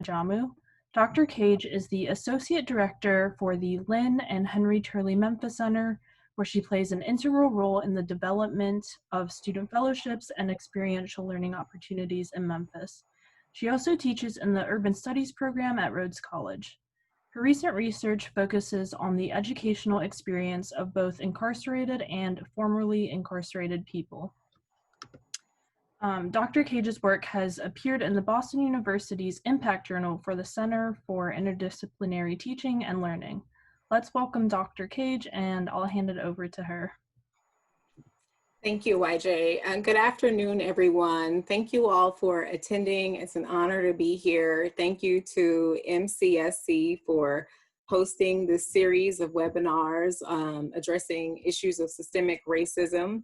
Jamu. Dr. Cage is the Associate Director for the Lynne and Henry Turley Memphis Center, where she plays an integral role in the development of student fellowships and experiential learning opportunities in Memphis. She also teaches in the Urban Studies program at Rhodes College. Her recent research focuses on the educational experience of both incarcerated and formerly incarcerated people. Dr. Cage's work has appeared in the Boston University's Impact Journal for the Center for Interdisciplinary Teaching and Learning. Let's welcome Dr. Cage, and I'll hand it over to her. Thank you, YJ. Good afternoon, everyone. Thank you all for attending. It's an honor to be here. Thank you to MCSC for hosting this series of webinars addressing issues of systemic racism.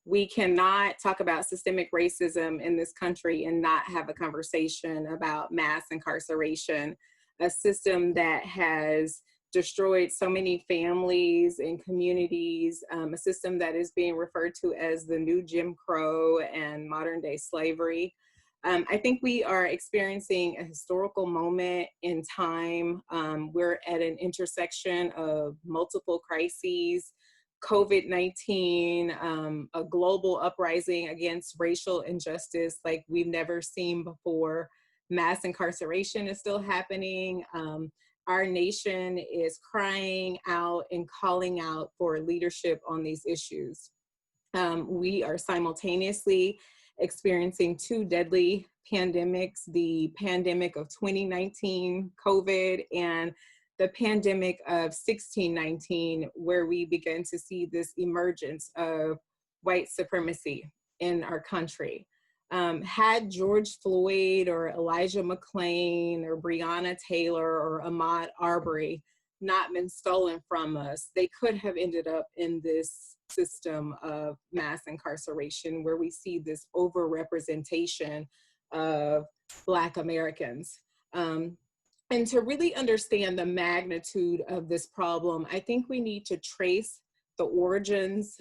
We cannot talk about systemic racism in this country and not have a conversation about mass incarceration, a system that has destroyed so many families and communities, a system that is being referred to as the new Jim Crow and modern day slavery. I think we are experiencing a historical moment in time. We're at an intersection of multiple crises, COVID-19, a global uprising against racial injustice like we've never seen before. Mass incarceration is still happening. Our nation is crying out and calling out for leadership on these issues. We are simultaneously experiencing two deadly pandemics, the pandemic of 2019, COVID, and the pandemic of 1619, where we begin to see this emergence of white supremacy in our country. Had George Floyd or Elijah McClain or Breonna Taylor or Ahmaud Arbery not been stolen from us, they could have ended up in this system of mass incarceration where we see this overrepresentation of Black Americans. And to really understand the magnitude of this problem, I think we need to trace the origins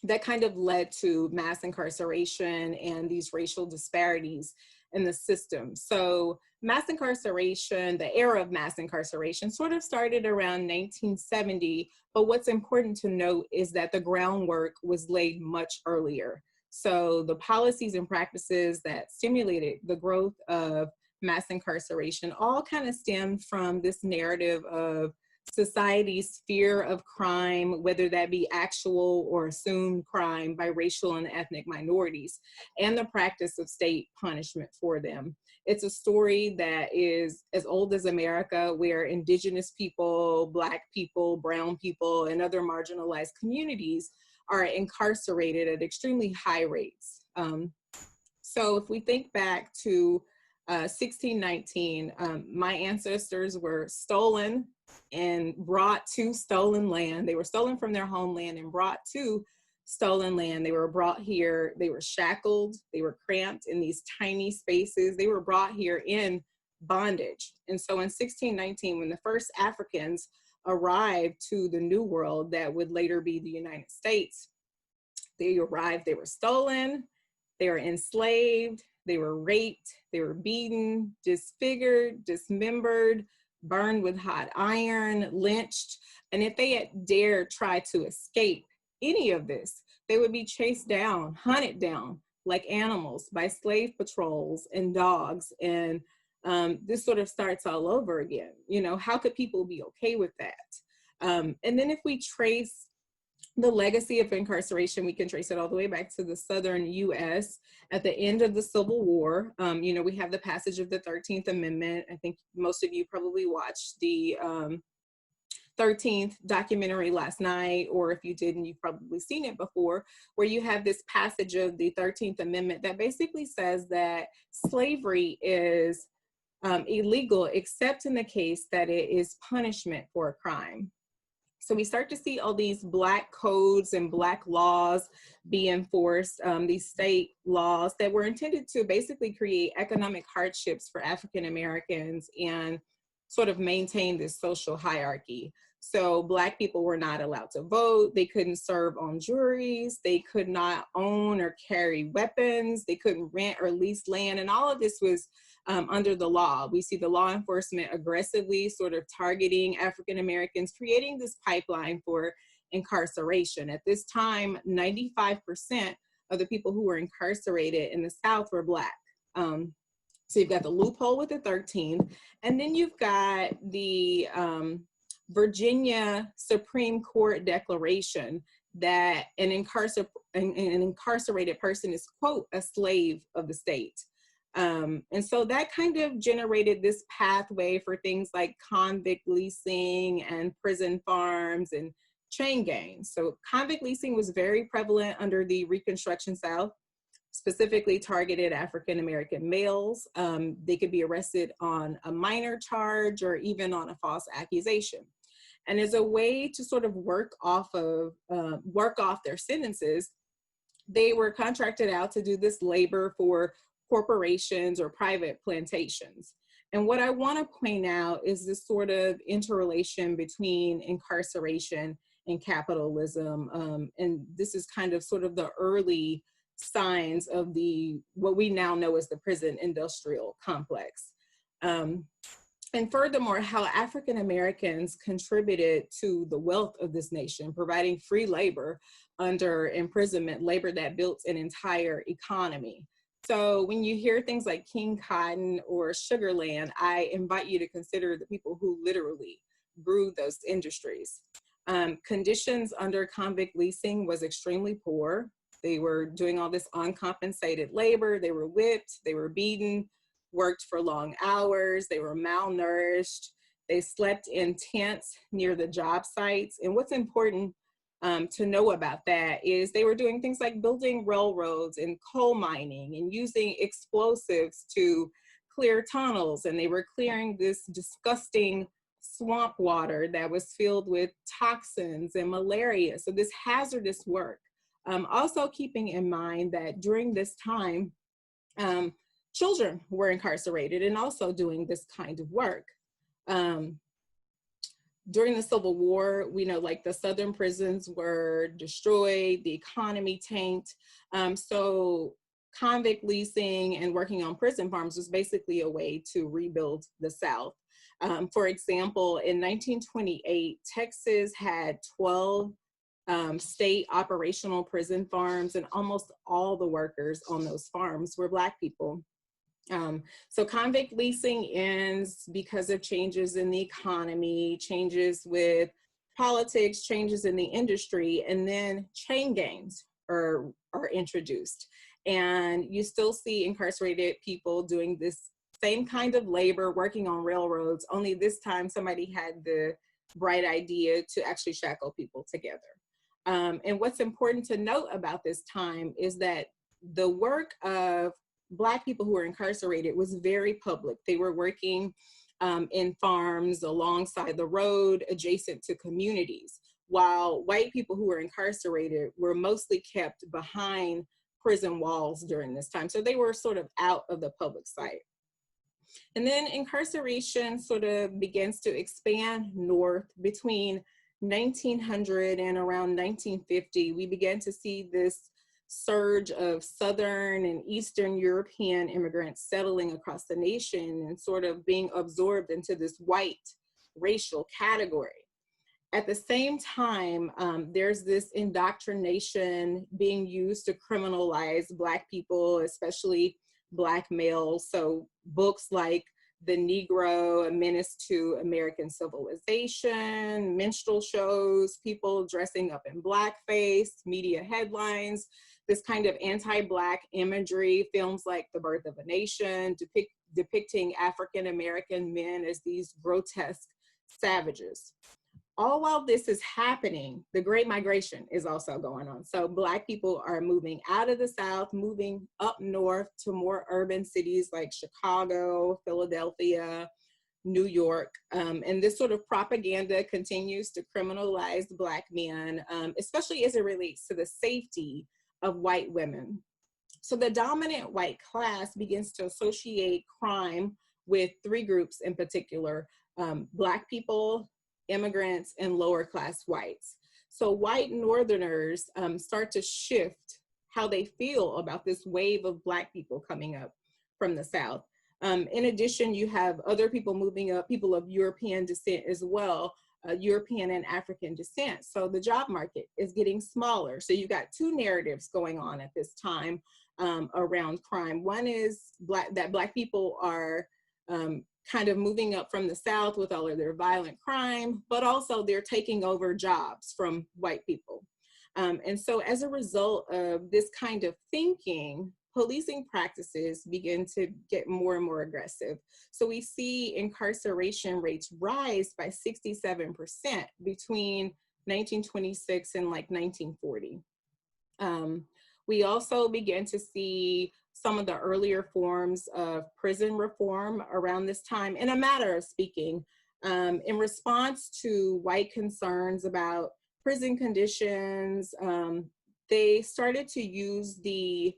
that kind of led to mass incarceration and these racial disparities in the system. So mass incarceration, the era of mass incarceration sort of started around 1970, but what's important to note is that the groundwork was laid much earlier. So the policies and practices that stimulated the growth of mass incarceration all kind of stemmed from this narrative of society's fear of crime, whether that be actual or assumed crime by racial and ethnic minorities, and the practice of state punishment for them. It's a story that is as old as America, where indigenous people, Black people, brown people, and other marginalized communities are incarcerated at extremely high rates. So if we think back to 1619, my ancestors were stolen and brought to stolen land. They were stolen from their homeland and brought to stolen land. They were brought here, they were shackled, they were cramped in these tiny spaces. They were brought here in bondage. And so in 1619, when the first Africans arrived to the New World that would later be the United States, they arrived, they were stolen, they were enslaved, they were raped, they were beaten, disfigured, dismembered, burned with hot iron, lynched. And if they had dared try to escape any of this, they would be chased down, hunted down like animals by slave patrols and dogs. And this sort of starts all over again. You know, how could people be okay with that? And then if we trace the legacy of incarceration, we can trace it all the way back to the Southern US at the end of the Civil War. You know, we have the passage of the 13th Amendment. I think most of you probably watched the 13th documentary last night, or if you didn't, you've probably seen it before, where you have this passage of the 13th Amendment that basically says that slavery is illegal except in the case that it is punishment for a crime. So we start to see all these Black codes and Black laws be enforced, these state laws that were intended to basically create economic hardships for African Americans and sort of maintain this social hierarchy. So Black people were not allowed to vote. They couldn't serve on juries. They could not own or carry weapons. They couldn't rent or lease land. And all of this was under the law. We see the law enforcement aggressively sort of targeting African Americans, creating this pipeline for incarceration. At this time, 95% of the people who were incarcerated in the South were Black. So you've got the loophole with the 13th, and then you've got the Virginia Supreme Court declaration that an incarcerated person is, quote, a slave of the state. And so that kind of generated this pathway for things like convict leasing and prison farms and chain gangs. So convict leasing was very prevalent under the Reconstruction South, specifically targeted African American males. They could be arrested on a minor charge or even on a false accusation. And as a way to sort of work off their sentences, they were contracted out to do this labor for corporations or private plantations. And what I want to point out is this sort of interrelation between incarceration and capitalism. And this is kind of sort of the early signs of what we now know as the prison industrial complex. And furthermore, how African Americans contributed to the wealth of this nation, providing free labor under imprisonment, labor that built an entire economy. So when you hear things like King Cotton or Sugarland, I invite you to consider the people who literally grew those industries. Conditions under convict leasing was extremely poor. They were doing all this uncompensated labor. They were whipped, they were beaten, worked for long hours, they were malnourished, they slept in tents near the job sites. And what's important to know about that is they were doing things like building railroads and coal mining and using explosives to clear tunnels. And they were clearing this disgusting swamp water that was filled with toxins and malaria. So this hazardous work. Also keeping in mind that during this time, children were incarcerated and also doing this kind of work. During the Civil War, we know like the Southern prisons were destroyed, the economy tanked. So convict leasing and working on prison farms was basically a way to rebuild the South. For example, in 1928, Texas had 12 state operational prison farms, and almost all the workers on those farms were Black people. So convict leasing ends because of changes in the economy, changes with politics, changes in the industry, and then chain gangs are introduced. And you still see incarcerated people doing this same kind of labor, working on railroads, only this time somebody had the bright idea to actually shackle people together. And what's important to note about this time is that the work of Black people who were incarcerated was very public. They were working in farms alongside the road, adjacent to communities, while white people who were incarcerated were mostly kept behind prison walls during this time. So they were sort of out of the public sight. And then incarceration sort of begins to expand north between 1900 and around 1950. We began to see this surge of Southern and Eastern European immigrants settling across the nation and sort of being absorbed into this white racial category. At the same time, there's this indoctrination being used to criminalize Black people, especially Black males. So books like The Negro, A Menace to American Civilization, minstrel shows, people dressing up in blackface, media headlines, this kind of anti-Black imagery, films like The Birth of a Nation, depicting African-American men as these grotesque savages. All while this is happening, the Great Migration is also going on. So Black people are moving out of the South, moving up north to more urban cities like Chicago, Philadelphia, New York. And this sort of propaganda continues to criminalize Black men, especially as it relates to the safety of white women. So the dominant white class begins to associate crime with three groups in particular: Black people, immigrants, and lower class whites. So white Northerners start to shift how they feel about this wave of Black people coming up from the South. In addition, you have other people moving up, people of European descent as well, European and African descent. So the job market is getting smaller. So you've got two narratives going on at this time around crime. One is that Black people are kind of moving up from the South with all of their violent crime, but also they're taking over jobs from white people. And so as a result of this kind of thinking, policing practices begin to get more and more aggressive. So we see incarceration rates rise by 67% between 1926 and like 1940. We also begin to see some of the earlier forms of prison reform around this time, in a matter of speaking, in response to white concerns about prison conditions. They started to use the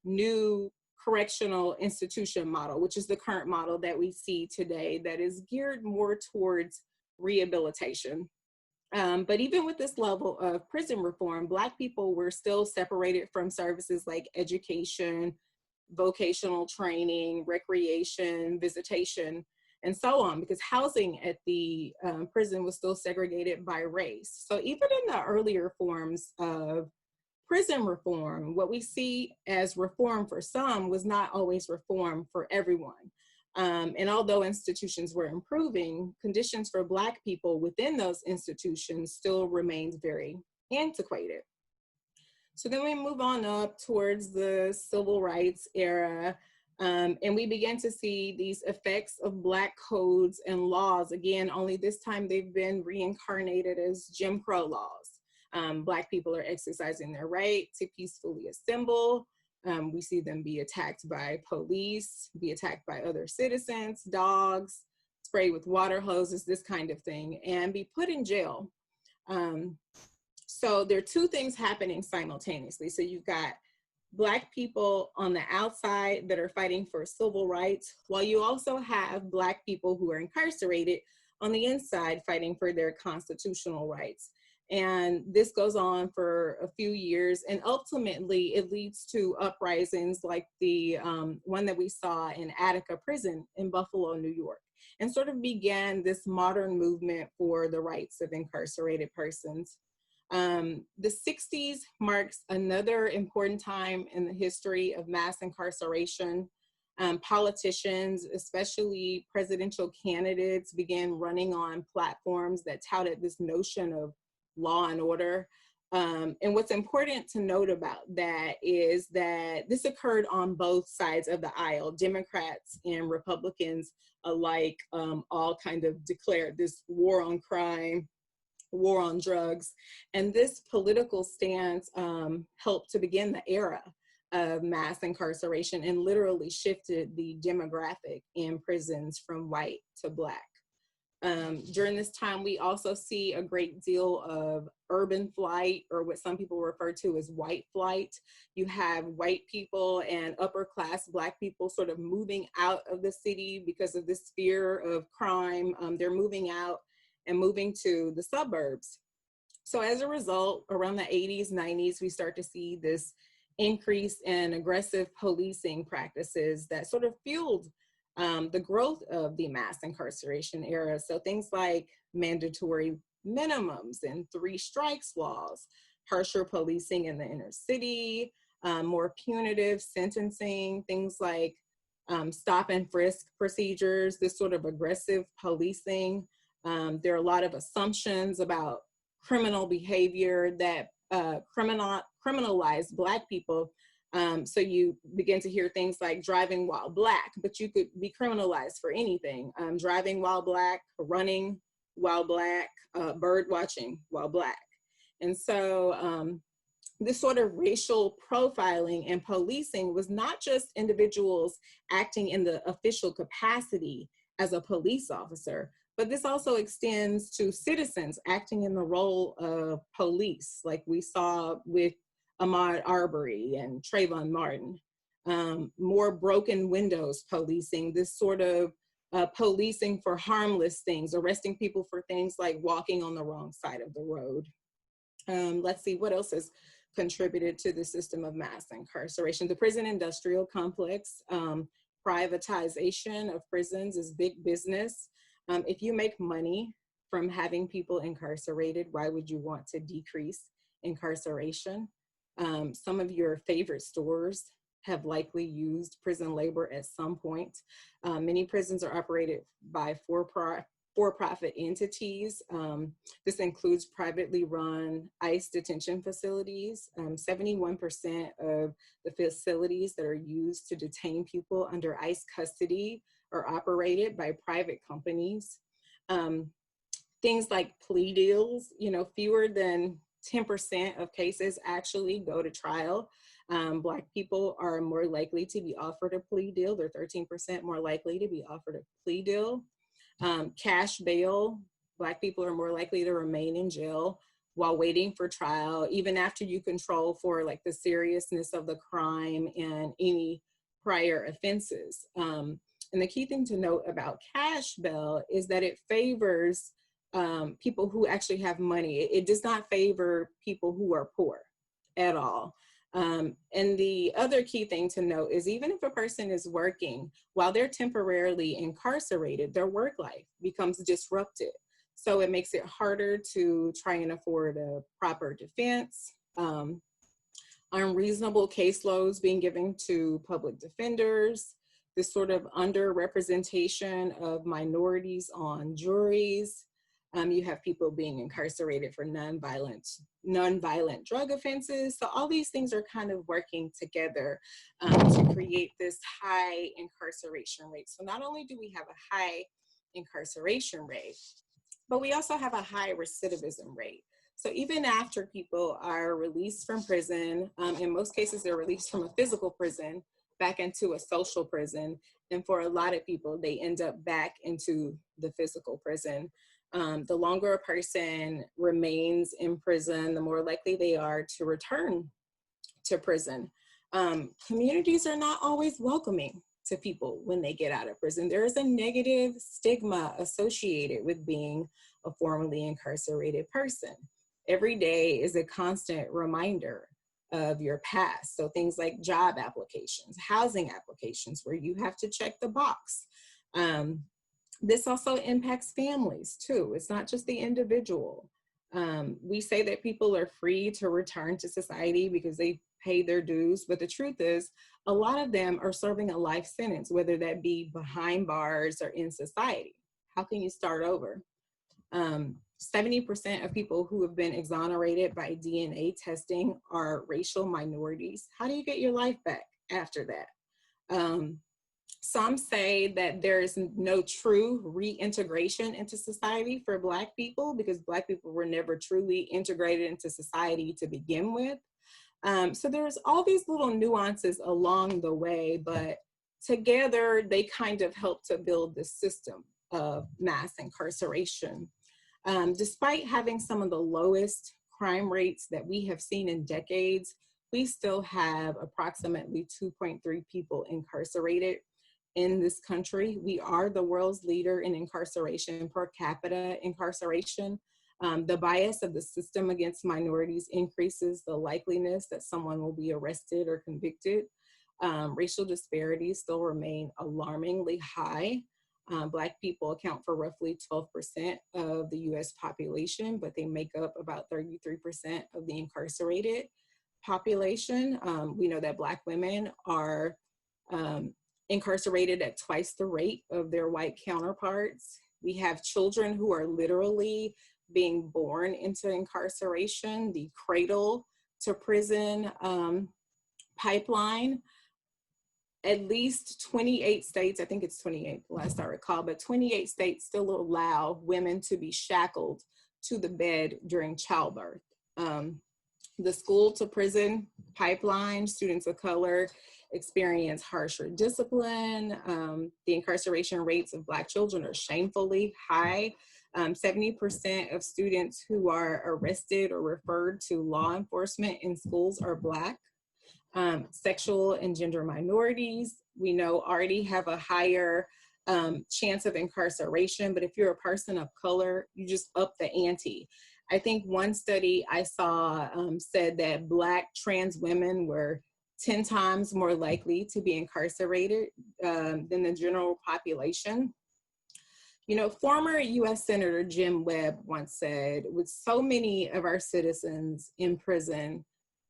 new correctional institution model, which is the current model that we see today that is geared more towards rehabilitation. But even with this level of prison reform, Black people were still separated from services like education, vocational training, recreation, visitation, and so on, because housing at the prison was still segregated by race. So even in the earlier forms of prison reform, what we see as reform for some was not always reform for everyone. And although institutions were improving, conditions for Black people within those institutions still remained very antiquated. So then we move on up towards the civil rights era, and we begin to see these effects of Black codes and laws. Again, only this time they've been reincarnated as Jim Crow laws. Black people are exercising their right to peacefully assemble. We see them be attacked by police, be attacked by other citizens, dogs, sprayed with water hoses, this kind of thing, and be put in jail. So there are two things happening simultaneously. So you've got Black people on the outside that are fighting for civil rights, while you also have Black people who are incarcerated on the inside fighting for their constitutional rights. And this goes on for a few years, and ultimately it leads to uprisings like the one that we saw in Attica Prison in Buffalo, New York, and sort of began this modern movement for the rights of incarcerated persons. The 60s marks another important time in the history of mass incarceration. Politicians, especially presidential candidates, began running on platforms that touted this notion of law and order. And what's important to note about that is that this occurred on both sides of the aisle. Democrats and Republicans alike all kind of declared this war on crime, war on drugs. And this political stance helped to begin the era of mass incarceration and literally shifted the demographic in prisons from white to Black. During this time, we also see a great deal of urban flight, or what some people refer to as white flight. You have white people and upper class Black people sort of moving out of the city because of this fear of crime. They're moving out and moving to the suburbs. So as a result, around the 80s, 90s, we start to see this increase in aggressive policing practices that sort of fueled the growth of the mass incarceration era. So things like mandatory minimums and 3 strikes laws, harsher policing in the inner city, more punitive sentencing, things like stop and frisk procedures, this sort of aggressive policing. There are a lot of assumptions about criminal behavior that criminalize Black people. So you begin to hear things like driving while Black, but you could be criminalized for anything. Driving while Black, running while Black, bird watching while Black. And so this sort of racial profiling and policing was not just individuals acting in the official capacity as a police officer, but this also extends to citizens acting in the role of police, like we saw with Ahmaud Arbery and Trayvon Martin. More broken windows policing, this sort of policing for harmless things, arresting people for things like walking on the wrong side of the road. Let's see, what else has contributed to the system of mass incarceration? The prison industrial complex, privatization of prisons is big business. If you make money from having people incarcerated, why would you want to decrease incarceration? Some of your favorite stores have likely used prison labor at some point. Many prisons are operated by for-profit entities. This includes privately run ICE detention facilities. 71% of the facilities that are used to detain people under ICE custody are operated by private companies. Things like plea deals, fewer than 10% of cases actually go to trial. Black people are more likely to be offered a plea deal. They're 13% more likely to be offered a plea deal. Cash bail, Black people are more likely to remain in jail while waiting for trial, even after you control for like the seriousness of the crime and any prior offenses. And the key thing to note about cash bail is that it favors people who actually have money. It does not favor people who are poor at all. And the other key thing to note is even if a person is working while they're temporarily incarcerated, their work life becomes disrupted. So it makes it harder to try and afford a proper defense, unreasonable caseloads being given to public defenders, this sort of underrepresentation of minorities on juries. You have people being incarcerated for nonviolent drug offenses. So all these things are kind of working together to create this high incarceration rate. So not only do we have a high incarceration rate, but we also have a high recidivism rate. So even after people are released from prison, in most cases they're released from a physical prison back into a social prison. And for a lot of people, they end up back into the physical prison. The longer a person remains in prison, the more likely they are to return to prison. Communities are not always welcoming to people when they get out of prison. There is a negative stigma associated with being a formerly incarcerated person. Every day is a constant reminder of your past. So things like job applications, housing applications, where you have to check the box. This also impacts families too. It's not just the individual. We say that people are free to return to society because they pay their dues, but the truth is a lot of them are serving a life sentence, whether that be behind bars or in society. How can you start over? 70% of people who have been exonerated by DNA testing are racial minorities. How do you get your life back after that? Some say that there is no true reintegration into society for Black people because Black people were never truly integrated into society to begin with. So there's all these little nuances along the way, but together they kind of help to build the system of mass incarceration. Despite having some of the lowest crime rates that we have seen in decades, we still have approximately 2.3 people incarcerated in this country. We are the world's leader in incarceration, per capita incarceration. The bias of the system against minorities increases the likeliness that someone will be arrested or convicted. Racial disparities still remain alarmingly high. Black people account for roughly 12% of the US population, but they make up about 33% of the incarcerated population. We know that Black women are incarcerated at twice the rate of their white counterparts. We have children who are literally being born into incarceration, the cradle to prison pipeline. At least 28 states, I think it's 28 last I recall, but 28 states still allow women to be shackled to the bed during childbirth. The school to prison pipeline, students of color experience harsher discipline. The incarceration rates of Black children are shamefully high. 70% of students who are arrested or referred to law enforcement in schools are Black. Sexual and gender minorities, we know, already have a higher chance of incarceration. But if you're a person of color, you just up the ante. I think one study I saw said that Black trans women were 10 times more likely to be incarcerated than the general population. You know, former US Senator Jim Webb once said, with so many of our citizens in prison,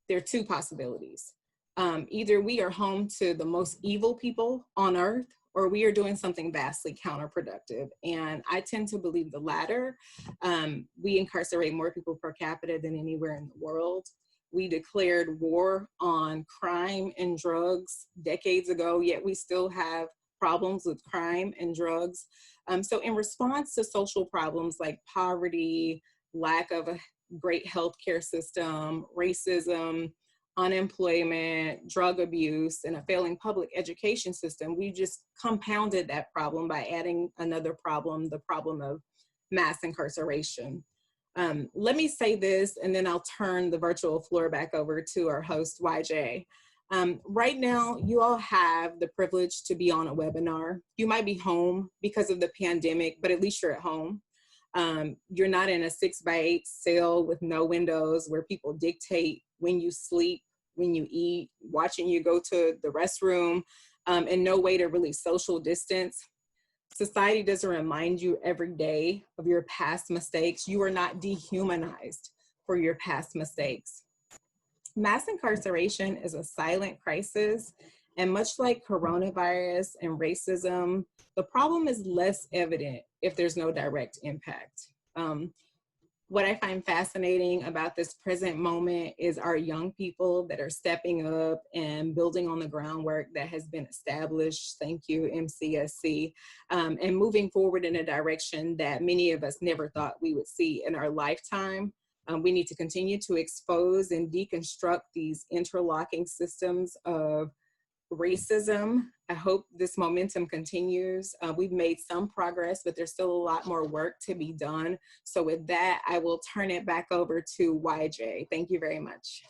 there are two possibilities. Either we are home to the most evil people on earth, or we are doing something vastly counterproductive. And I tend to believe the latter. We incarcerate more people per capita than anywhere in the world. We declared war on crime and drugs decades ago, yet we still have problems with crime and drugs. So in response to social problems like poverty, lack of a great healthcare system, racism, unemployment, drug abuse, and a failing public education system, we just compounded that problem by adding another problem, the problem of mass incarceration. Let me say this, and then I'll turn the virtual floor back over to our host, YJ. Right now, you all have the privilege to be on a webinar. You might be home because of the pandemic, but at least you're at home. You're not in a 6x8 cell with no windows where people dictate when you sleep, when you eat, watching you go to the restroom, and no way to really social distance. Society doesn't remind you every day of your past mistakes. You are not dehumanized for your past mistakes. Mass incarceration is a silent crisis, and much like coronavirus and racism, the problem is less evident if there's no direct impact. What I find fascinating about this present moment is our young people that are stepping up and building on the groundwork that has been established, thank you, MCSC, and moving forward in a direction that many of us never thought we would see in our lifetime. We need to continue to expose and deconstruct these interlocking systems of racism. I hope this momentum continues. We've made some progress, but there's still a lot more work to be done. So with that, I will turn it back over to YJ. Thank you very much.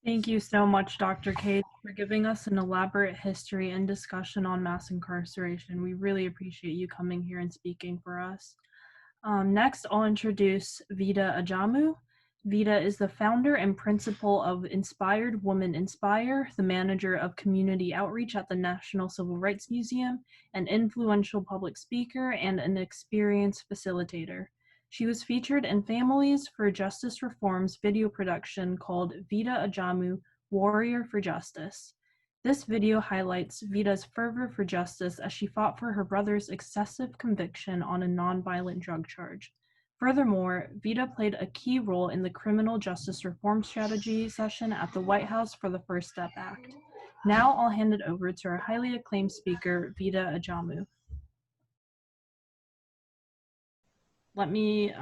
Thank you so much, Dr. Cage, for giving us an elaborate history and discussion on mass incarceration. We really appreciate you coming here and speaking for us. Next, I'll introduce Veda Ajamu. Veda is the founder and principal of Inspired Women Inspire, the manager of community outreach at the National Civil Rights Museum, an influential public speaker, and an experienced facilitator. She was featured in Families for Justice Reform's video production called Veda Ajamu, Warrior for Justice. This video highlights Veda's fervor for justice as she fought for her brother's excessive conviction on a nonviolent drug charge. Furthermore, Veda played a key role in the criminal justice reform strategy session at the White House for the First Step Act. Now I'll hand it over to our highly acclaimed speaker, Veda Ajamu. Let me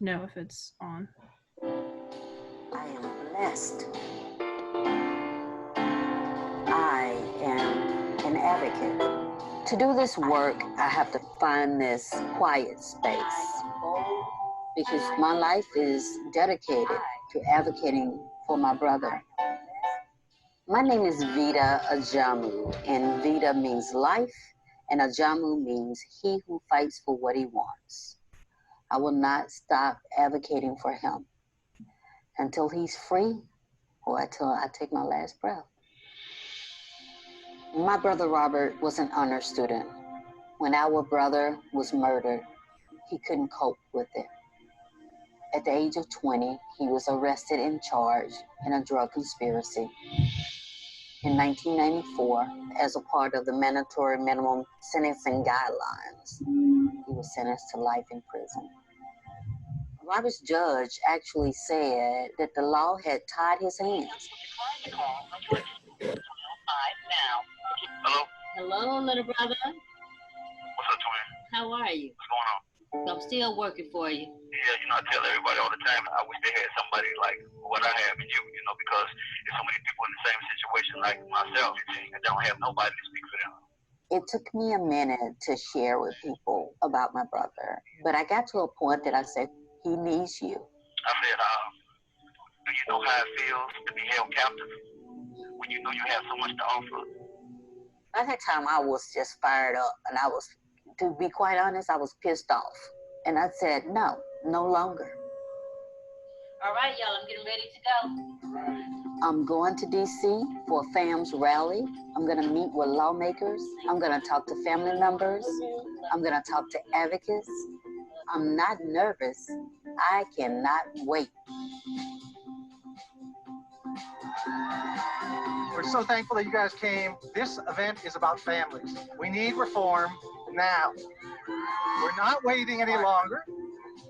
know if it's on. I am blessed. I am an advocate. To do this work, I have to find this quiet space because my life is dedicated to advocating for my brother. My name is Veda Ajamu, and Veda means life, and Ajamu means he who fights for what he wants. I will not stop advocating for him until he's free or until I take my last breath. My brother Robert was an honor student. When our brother was murdered, he couldn't cope with it. At the age of 20, he was arrested and charged in a drug conspiracy. In 1994, as a part of the mandatory minimum sentencing guidelines, he was sentenced to life in prison. Robert's judge actually said that the law had tied his hands. Hello? Hello, little brother. What's up, twin? How are you? What's going on? I'm still working for you. Yeah, I tell everybody all the time, I wish they had somebody like what I have in you, because there's so many people in the same situation like myself, and don't have nobody to speak for them. It took me a minute to share with people about my brother, but I got to a point that I said, he needs you. I said, do you know how it feels to be held captive when you know you have so much to offer? By that time, I was just fired up, and I was, to be quite honest, I was pissed off. And I said, no, no longer. All right, y'all, I'm getting ready to go. I'm going to D.C. for a FAMS rally. I'm going to meet with lawmakers. I'm going to talk to family members. I'm going to talk to advocates. I'm not nervous. I cannot wait. We're so thankful that you guys came. This event is about families. We need reform now. We're not waiting any longer.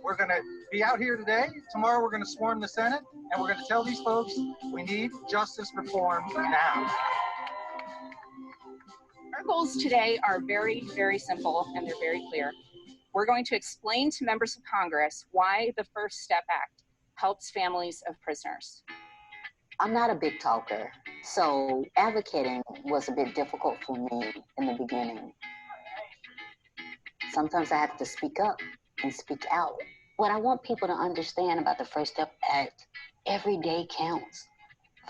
We're going to be out here today. Tomorrow we're going to swarm the Senate, and we're going to tell these folks we need justice reform now. Our goals today are very, very simple, and they're very clear. We're going to explain to members of Congress why the First Step Act helps families of prisoners. I'm not a big talker, so advocating was a bit difficult for me in the beginning. Sometimes I have to speak up and speak out. What I want people to understand about the First Step Act, every day counts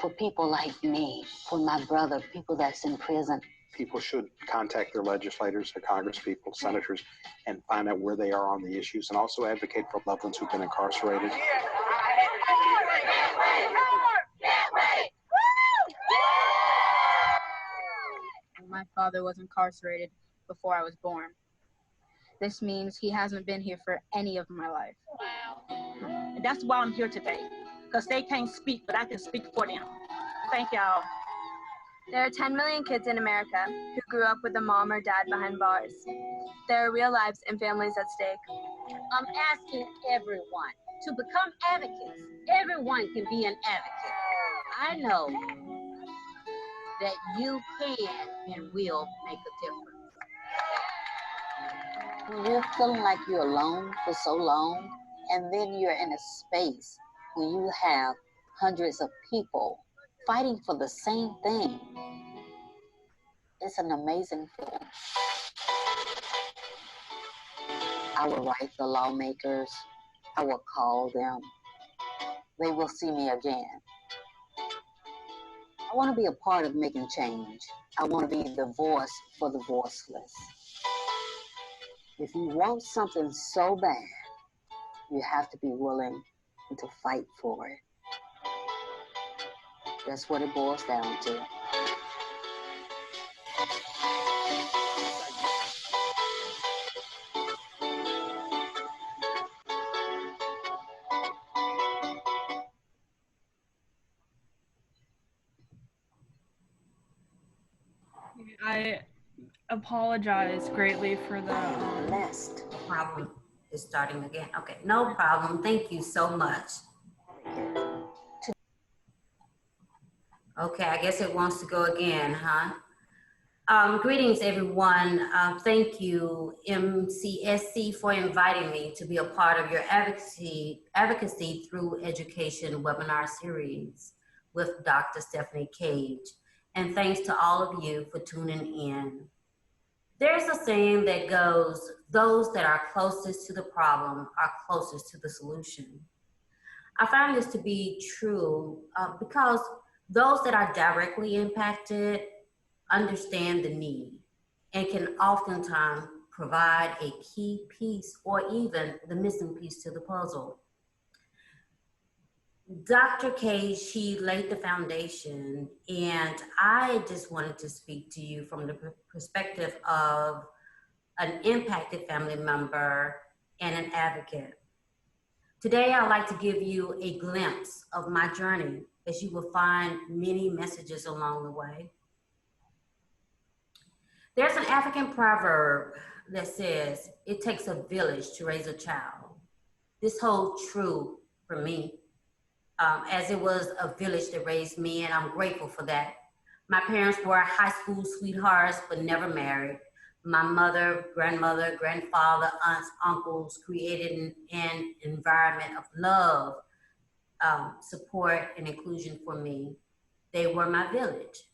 for people like me, for my brother, people that's in prison. People should contact their legislators, their congresspeople, senators, and find out where they are on the issues, and also advocate for loved ones who've been incarcerated. My father was incarcerated before I was born. This means he hasn't been here for any of my life. And that's why I'm here today, because they can't speak, but I can speak for them. Thank y'all. There are 10 million kids in America who grew up with a mom or dad behind bars. There are real lives and families at stake. I'm asking everyone to become advocates. Everyone can be an advocate. I know that you can and will make a difference. You're feeling like you're alone for so long, and then you're in a space where you have hundreds of people fighting for the same thing. It's an amazing feeling. I will write the lawmakers. I will call them. They will see me again. I want to be a part of making change. I want to be the voice for the voiceless. If you want something so bad, you have to be willing to fight for it. That's what it boils down to. I apologize greatly for the Blessed. Problem is starting again. Okay, no problem. Thank you so much. Okay, I guess it wants to go again, huh? Greetings, everyone. Thank you, MCSC, for inviting me to be a part of your advocacy through education webinar series with Dr. Stephanie Cage. And thanks to all of you for tuning in. There's a saying that goes, those that are closest to the problem are closest to the solution. I find this to be true because those that are directly impacted understand the need and can oftentimes provide a key piece or even the missing piece to the puzzle. Dr. Cage, she laid the foundation, and I just wanted to speak to you from the perspective of an impacted family member and an advocate. Today, I'd like to give you a glimpse of my journey, as you will find many messages along the way. There's an African proverb that says, it takes a village to raise a child. This holds true for me, as it was a village that raised me, and I'm grateful for that. My parents were high school sweethearts, but never married. My mother, grandmother, grandfather, aunts, uncles created an environment of love, support, and inclusion for me. They were my village.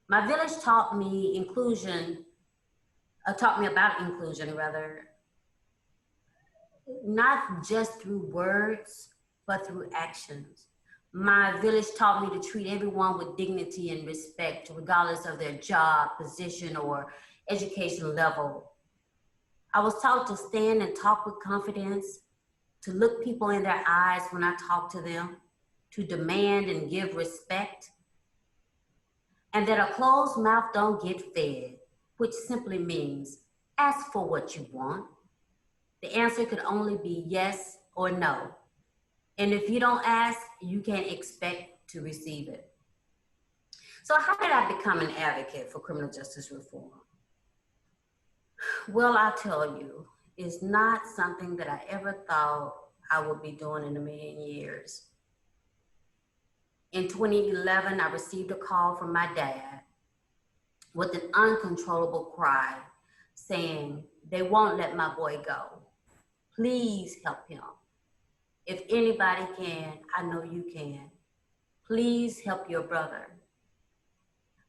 My village taught me about inclusion, not just through words, but through actions. My village taught me to treat everyone with dignity and respect, regardless of their job, position, or education level. I was taught to stand and talk with confidence, to look people in their eyes when I talk to them, to demand and give respect, and that a closed mouth don't get fed, which simply means ask for what you want. The answer could only be yes or no. And if you don't ask, you can't expect to receive it. So how did I become an advocate for criminal justice reform? Well, I'll tell you, it's not something that I ever thought I would be doing in a million years. In 2011, I received a call from my dad with an uncontrollable cry saying, "They won't let my boy go. Please help him. If anybody can, I know you can. Please help your brother."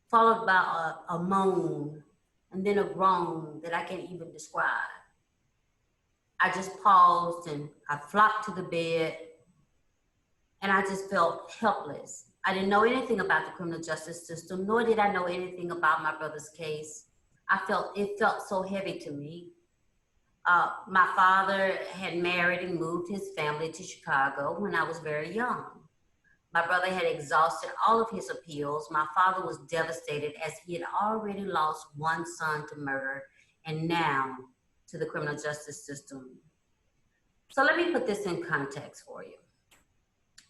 Followed by a moan and then a groan that I can't even describe. I just paused and I flopped to the bed and I just felt helpless. I didn't know anything about the criminal justice system, nor did I know anything about my brother's case. It felt so heavy to me. My father had married and moved his family to Chicago when I was very young. My brother had exhausted all of his appeals. My father was devastated as he had already lost one son to murder and now to the criminal justice system. So let me put this in context for you.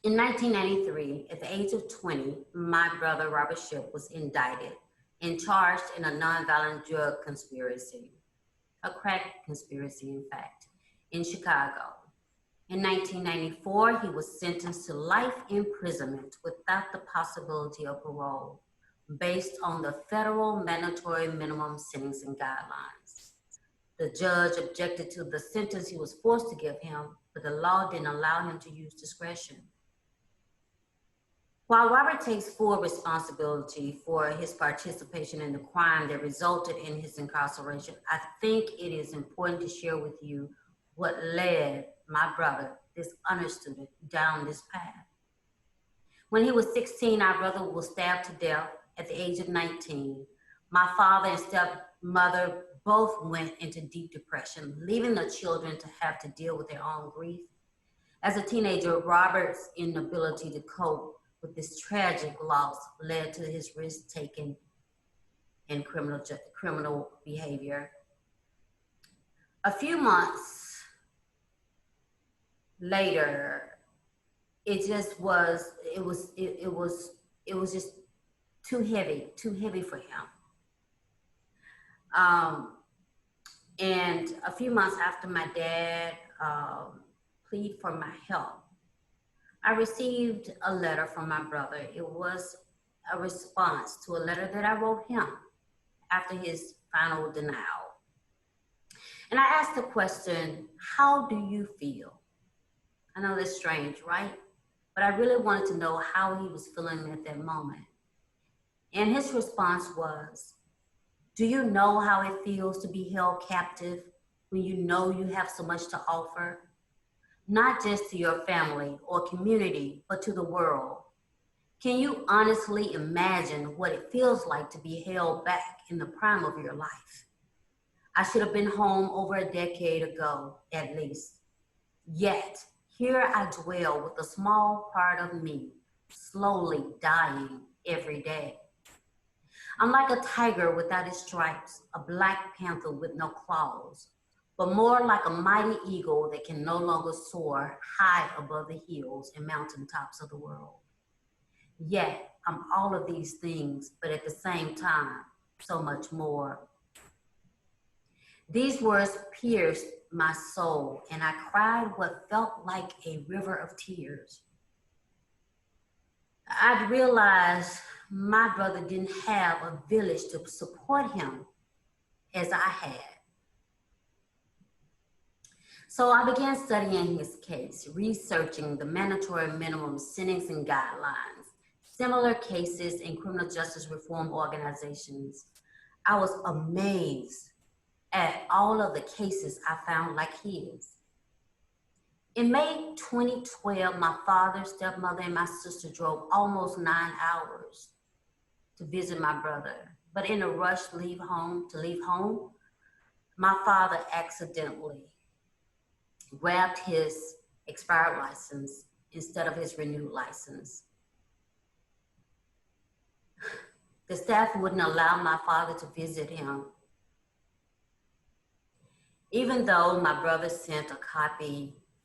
In 1993, at the age of 20, my brother Robert Shipp was indicted and charged in a nonviolent drug conspiracy, a crack conspiracy in fact, in Chicago. In 1994, he was sentenced to life imprisonment without the possibility of parole, based on the federal mandatory minimum sentencing guidelines. The judge objected to the sentence he was forced to give him, but the law didn't allow him to use discretion. While Robert takes full responsibility for his participation in the crime that resulted in his incarceration, I think it is important to share with you what led my brother, this understudent, down this path. When he was 16, our brother was stabbed to death at the age of 19. My father and stepmother both went into deep depression, leaving the children to have to deal with their own grief. As a teenager, Robert's inability to cope with this tragic loss led to his risk-taking and criminal behavior. A few months later, it was just too heavy for him. And a few months after my dad pleaded for my help, I received a letter from my brother. It was a response to a letter that I wrote him after his final denial. And I asked the question, "How do you feel?" I know that's strange, right? But I really wanted to know how he was feeling at that moment. And his response was, "Do you know how it feels to be held captive when you know you have so much to offer? Not just to your family or community, but to the world. Can you honestly imagine what it feels like to be held back in the prime of your life? I should have been home over a decade ago, at least. Yet, here I dwell with a small part of me, slowly dying every day. I'm like a tiger without its stripes, a black panther with no claws, but more like a mighty eagle that can no longer soar high above the hills and mountaintops of the world. Yet, I'm all of these things, but at the same time, so much more." These words pierced my soul, and I cried what felt like a river of tears. I'd realized my brother didn't have a village to support him as I had. So I began studying his case, researching the mandatory minimum sentencing guidelines, similar cases in criminal justice reform organizations. I was amazed at all of the cases I found like his. In May 2012, my father, stepmother, and my sister drove almost 9 hours to visit my brother. But in a rush to leave home, my father accidentally grabbed his expired license instead of his renewed license. The staff wouldn't allow my father to visit him, even though my brother sent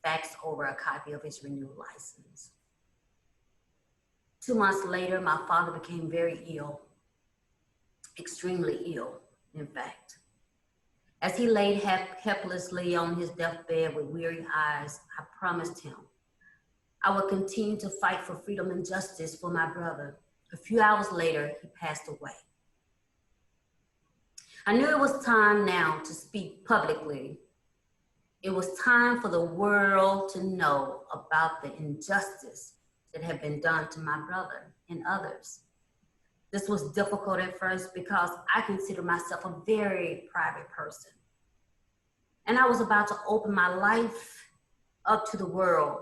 faxed over a copy of his renewed license. 2 months later, my father became very ill, extremely ill, in fact. As he laid helplessly on his deathbed with weary eyes, I promised him I would continue to fight for freedom and justice for my brother. A few hours later, he passed away. I knew it was time now to speak publicly. It was time for the world to know about the injustice that had been done to my brother and others. This was difficult at first because I consider myself a very private person. And I was about to open my life up to the world.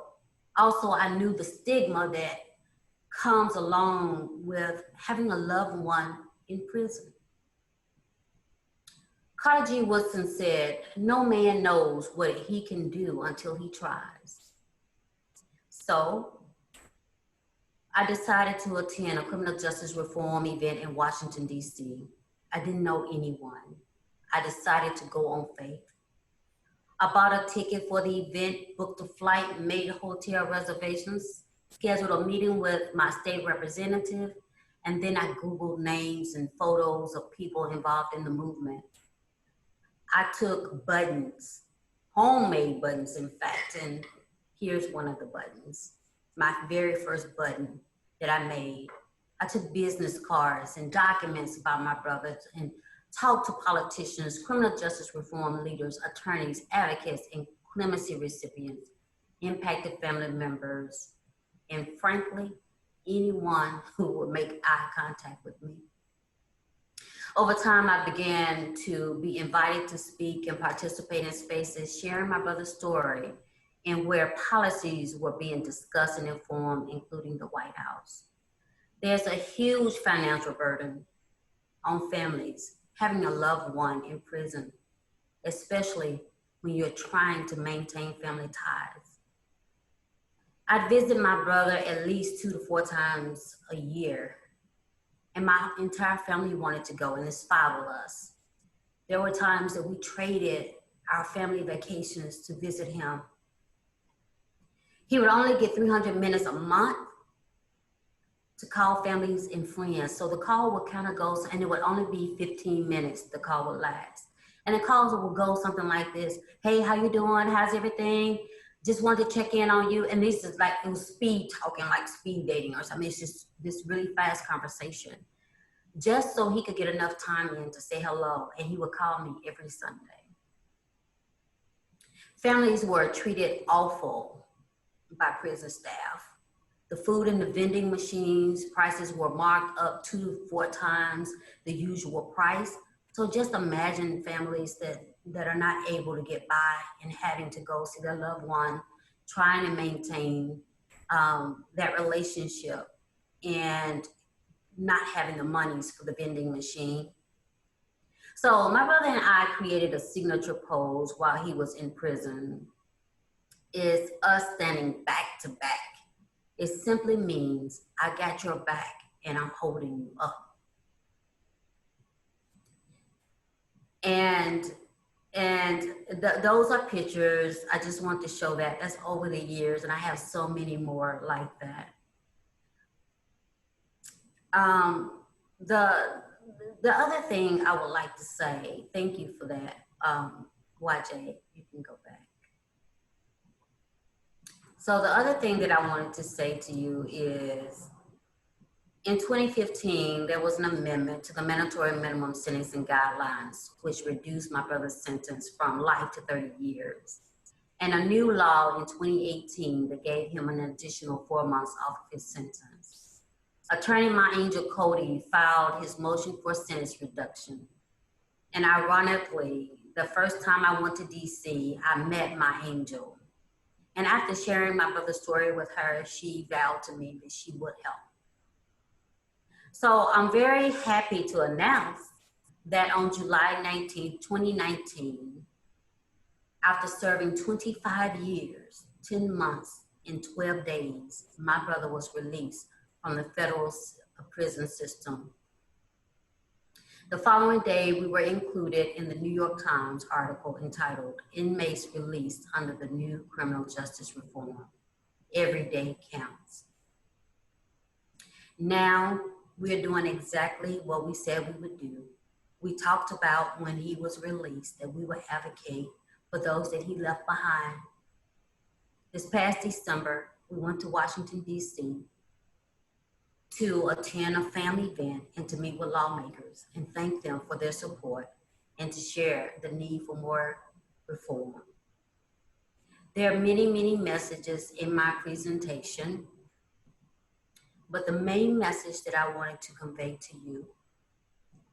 Also, I knew the stigma that comes along with having a loved one in prison. Carter G. Woodson said, "No man knows what he can do until he tries." So I decided to attend a criminal justice reform event in Washington, D.C. I didn't know anyone. I decided to go on faith. I bought a ticket for the event, booked a flight, made hotel reservations, scheduled a meeting with my state representative, and then I Googled names and photos of people involved in the movement. I took buttons, homemade buttons, in fact, and here's one of the buttons, my very first button that I made. I took business cards and documents about my brother and talked to politicians, criminal justice reform leaders, attorneys, advocates, and clemency recipients, impacted family members, and frankly, anyone who would make eye contact with me. Over time, I began to be invited to speak and participate in spaces, sharing my brother's story and where policies were being discussed and informed, including the White House. There's a huge financial burden on families having a loved one in prison, especially when you're trying to maintain family ties. I'd visit my brother at least 2 to 4 times a year, and my entire family wanted to go, and there's 5 of us. There were times that we traded our family vacations to visit him. He would only get 300 minutes a month to call families and friends. So the call would kind of go, and it would only be 15 minutes the call would last. And the calls would go something like this: "Hey, how you doing? How's everything? Just wanted to check in on you." And this is like, it was speed talking, like speed dating or something. It's just this really fast conversation, just so he could get enough time in to say hello. And he would call me every Sunday. Families were treated awful by prison staff. The food in the vending machines, prices were marked up 2 to 4 times the usual price. So just imagine families that are not able to get by and having to go see their loved one, trying to maintain that relationship and not having the monies for the vending machine. So my brother and I created a signature pose while he was in prison. It's us standing back to back. It simply means I got your back and I'm holding you up. And those are pictures. I just want to show that. That's over the years, and I have so many more like that. The other thing I would like to say, thank you for that, YJ, you can go back. So the other thing that I wanted to say to you is, in 2015, there was an amendment to the mandatory minimum sentencing guidelines, which reduced my brother's sentence from life to 30 years. And a new law in 2018 that gave him an additional 4 months off of his sentence. Attorney My Angel Cody filed his motion for sentence reduction. And ironically, the first time I went to DC, I met My Angel. And after sharing my brother's story with her, she vowed to me that she would help. So I'm very happy to announce that on July 19, 2019, after serving 25 years, 10 months, and 12 days, my brother was released from the federal prison system. The following day, we were included in the New York Times article entitled, "Inmates Released Under the New Criminal Justice Reform. Every Day Counts." Now, we're doing exactly what we said we would do. We talked about when he was released that we would advocate for those that he left behind. This past December, we went to Washington, D.C. to attend a family event and to meet with lawmakers and thank them for their support and to share the need for more reform. There are many, many messages in my presentation, but the main message that I wanted to convey to you,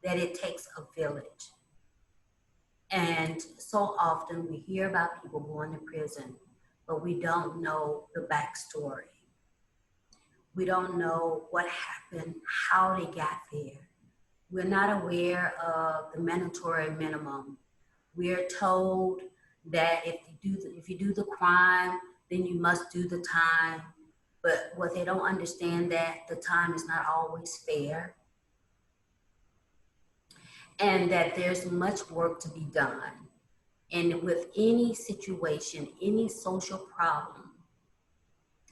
that it takes a village. And so often we hear about people going to prison, but we don't know the backstory. We don't know what happened, how they got there. We're not aware of the mandatory minimum. We're told that if you do the crime, then you must do the time. But what they don't understand that the time is not always fair, and that there's much work to be done. And with any situation, any social problem,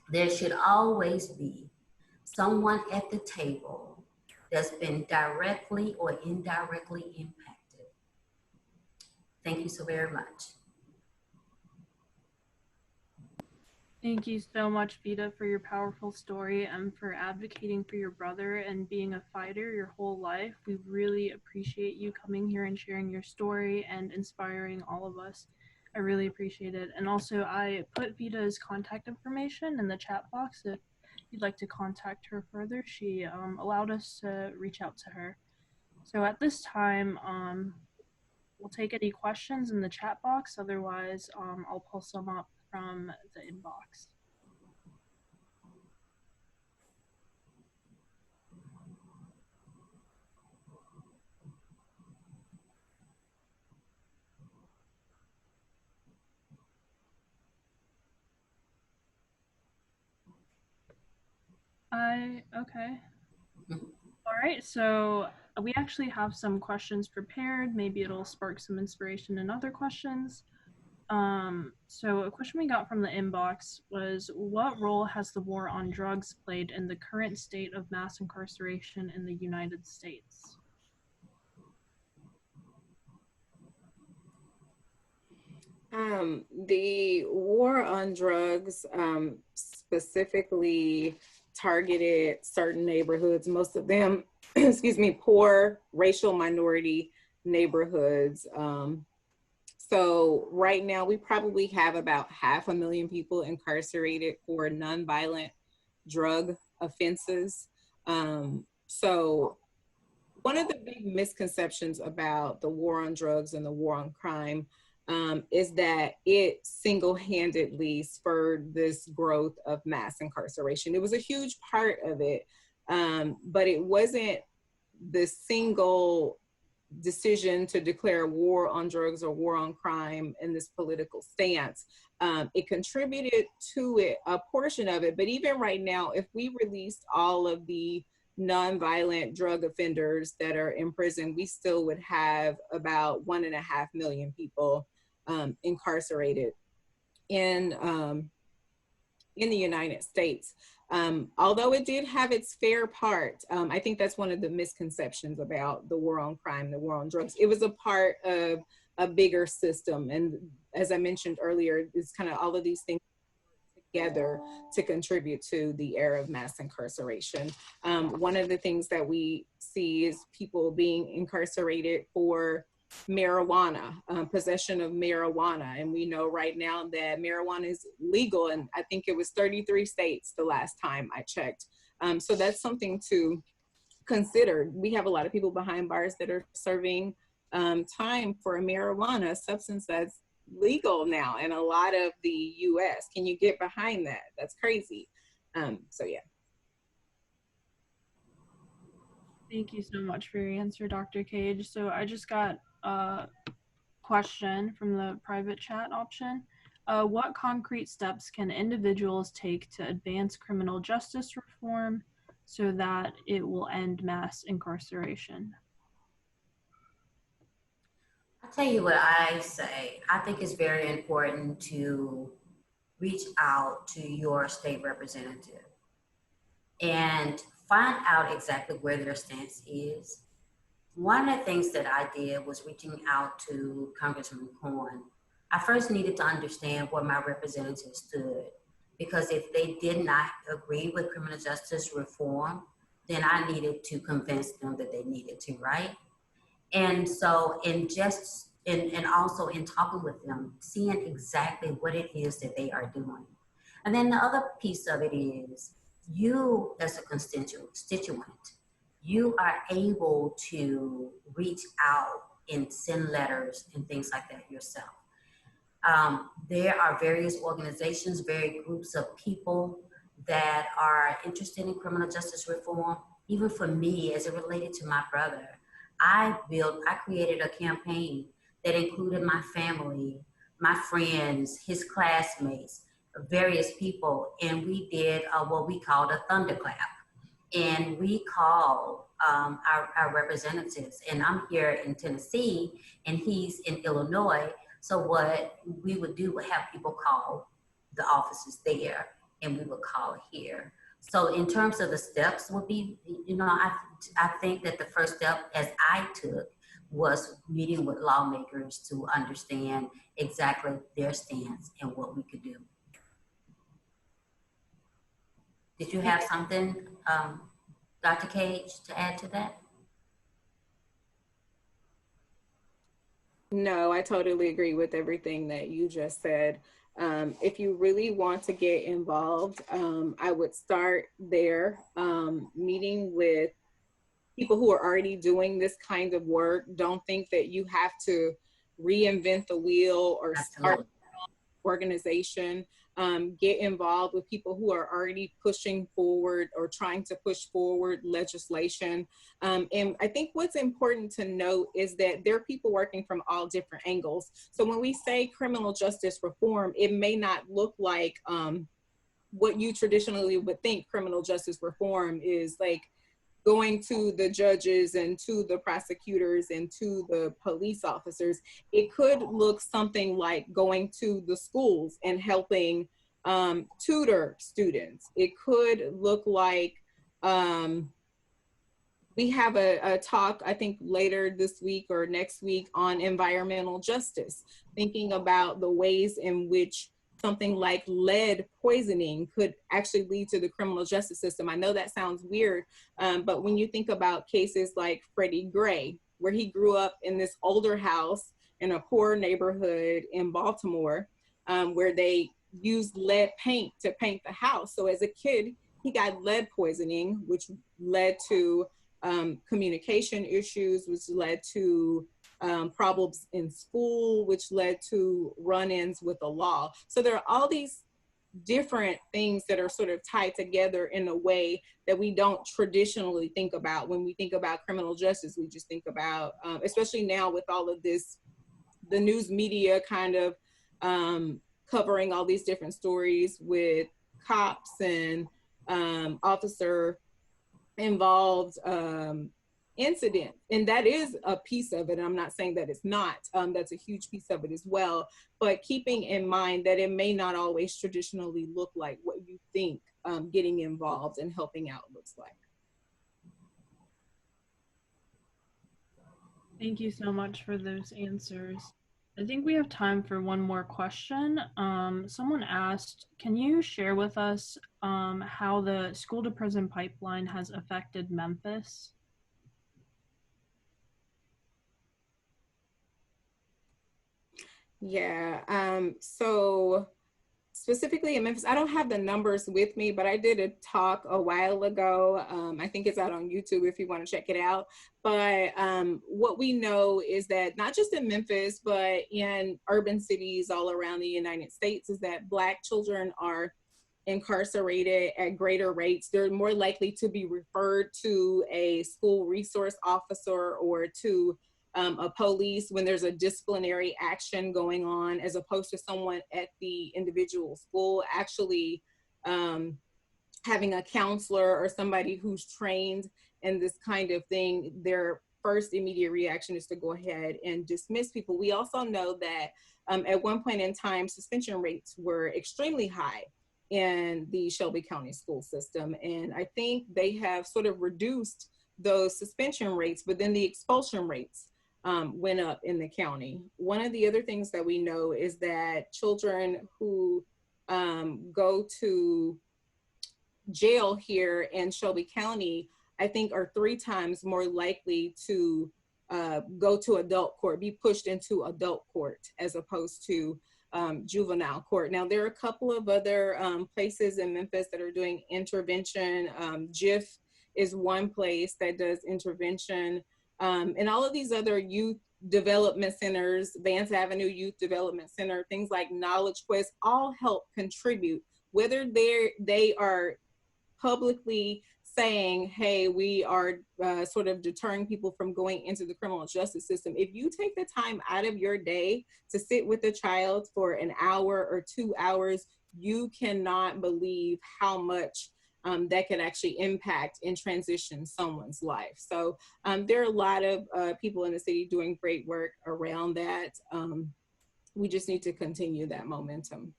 there should always be someone at the table that's been directly or indirectly impacted. Thank you so very much. Thank you so much, Veda, for your powerful story and for advocating for your brother and being a fighter your whole life. We really appreciate you coming here and sharing your story and inspiring all of us. I really appreciate it. And also, I put Veda's contact information in the chat box if you'd like to contact her further. She allowed us to reach out to her. So at this time, we'll take any questions in the chat box. Otherwise, I'll pull some up from the inbox. Okay. All right, so we actually have some questions prepared. Maybe it'll spark some inspiration in other questions. So a question we got from the inbox was, what role has the war on drugs played in the current state of mass incarceration in the United States? The war on drugs specifically targeted certain neighborhoods, most of them, excuse me, poor racial minority neighborhoods. So right now we probably have about 500,000 people incarcerated for nonviolent drug offenses. So one of the big misconceptions about the war on drugs and the war on crime is that it single-handedly spurred this growth of mass incarceration. It was a huge part of it, but it wasn't the single decision to declare war on drugs or war on crime in this political stance. It contributed to it, a portion of it, but even right now, if we released all of the nonviolent drug offenders that are in prison, we still would have about 1.5 million people incarcerated in the United States. Although it did have its fair part, I think that's one of the misconceptions about the war on crime, the war on drugs. It was a part of a bigger system. And as I mentioned earlier, it's kind of all of these things together to contribute to the era of mass incarceration. One of the things that we see is people being incarcerated for marijuana, possession of marijuana. And we know right now that marijuana is legal, and I think it was 33 states the last time I checked. So that's something to consider. We have a lot of people behind bars that are serving time for marijuana, a substance that's legal now in a lot of the US. Can you get behind that? That's crazy. So yeah. Thank you so much for your answer, Dr. Cage. So I just got a question from the private chat option. What concrete steps can individuals take to advance criminal justice reform so that it will end mass incarceration? I'll tell you what I say. I think it's very important to reach out to your state representative and find out exactly where their stance is. One of the things that I did was reaching out to Congressman Corn. I first needed to understand where my representative stood, because if they did not agree with criminal justice reform, then I needed to convince them that they needed to, right? And so and also in talking with them, seeing exactly what it is that they are doing. And then the other piece of it is you as a constituent, you are able to reach out and send letters and things like that yourself. There are various organizations, various groups of people that are interested in criminal justice reform. Even for me, as it related to my brother, I created a campaign that included my family, my friends, his classmates, various people, and we did what we called a thunderclap. And we called our representatives, and I'm here in Tennessee, and he's in Illinois. So what we would do would have people call the offices there, and we would call here. So in terms of the steps would be, I think that the first step, as I took, was meeting with lawmakers to understand exactly their stance and what we could do. Did you have something, Dr. Cage, to add to that? No, I totally agree with everything that you just said. If you really want to get involved, I would start there, meeting with people who are already doing this kind of work. Don't think that you have to reinvent the wheel or start an organization. Get involved with people who are already pushing forward or trying to push forward legislation. And I think what's important to note is that there are people working from all different angles. So when we say criminal justice reform, it may not look like what you traditionally would think criminal justice reform is, like going to the judges and to the prosecutors and to the police officers. It could look something like going to the schools and helping tutor students. It could look like, we have a talk, I think later this week or next week, on environmental justice, thinking about the ways in which something like lead poisoning could actually lead to the criminal justice system. I know that sounds weird, but when you think about cases like Freddie Gray, where he grew up in this older house in a poor neighborhood in Baltimore, where they used lead paint to paint the house. So as a kid, he got lead poisoning, which led to communication issues, which led to problems in school, which led to run-ins with the law. So there are all these different things that are sort of tied together in a way that we don't traditionally think about. When we think about criminal justice, we just think about, especially now with all of this, the news media kind of covering all these different stories with cops and officer involved incident, and that is a piece of it. I'm not saying that it's not. That's a huge piece of it as well, but keeping in mind that it may not always traditionally look like what you think getting involved and helping out looks like. Thank you so much for those answers. I think we have time for one more question. Someone asked, can you share with us how the school to prison pipeline has affected Memphis? Yeah, so specifically in Memphis, I don't have the numbers with me, but I did a talk a while ago. I think it's out on YouTube if you want to check it out. But what we know is that not just in Memphis, but in urban cities all around the United States, is that Black children are incarcerated at greater rates. They're more likely to be referred to a school resource officer or to a police when there's a disciplinary action going on, as opposed to someone at the individual school actually having a counselor or somebody who's trained in this kind of thing. Their first immediate reaction is to go ahead and dismiss people. We also know that at one point in time, suspension rates were extremely high in the Shelby County school system. And I think they have sort of reduced those suspension rates, but then the expulsion rates went up in the county. One of the other things that we know is that children who go to jail here in Shelby County, I think, are 3 times more likely to go to adult court, be pushed into adult court, as opposed to juvenile court. Now, there are a couple of other places in Memphis that are doing intervention. JIF is one place that does intervention. And all of these other youth development centers, Vance Avenue Youth Development Center, things like Knowledge Quest, all help contribute, whether they are publicly saying, hey, we are sort of deterring people from going into the criminal justice system. If you take the time out of your day to sit with a child for an hour or 2 hours, you cannot believe how much that could actually impact and transition someone's life. So there are a lot of people in the city doing great work around that. We just need to continue that momentum.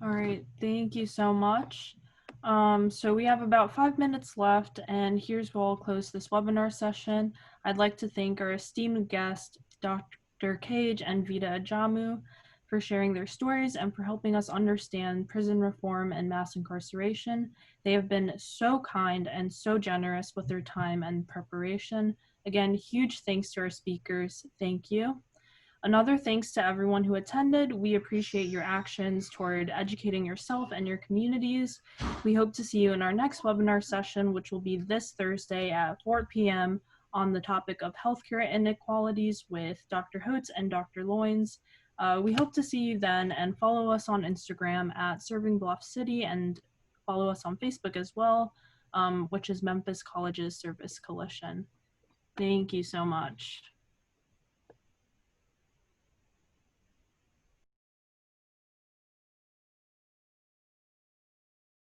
All right, thank you so much. So we have about 5 minutes left, and here's where I'll close this webinar session. I'd like to thank our esteemed guests, Dr. Cage and Veda Ajamu, for sharing their stories and for helping us understand prison reform and mass incarceration. They have been so kind and so generous with their time and preparation. Again, huge thanks to our speakers. Thank you. Another thanks to everyone who attended. We appreciate your actions toward educating yourself and your communities. We hope to see you in our next webinar session, which will be this Thursday at 4 p.m. on the topic of healthcare inequalities with Dr. Rhodes and Dr. Loines. We hope to see you then, and follow us on Instagram at Serving Bluff City, and follow us on Facebook as well, which is Memphis College's Service Coalition. Thank you so much.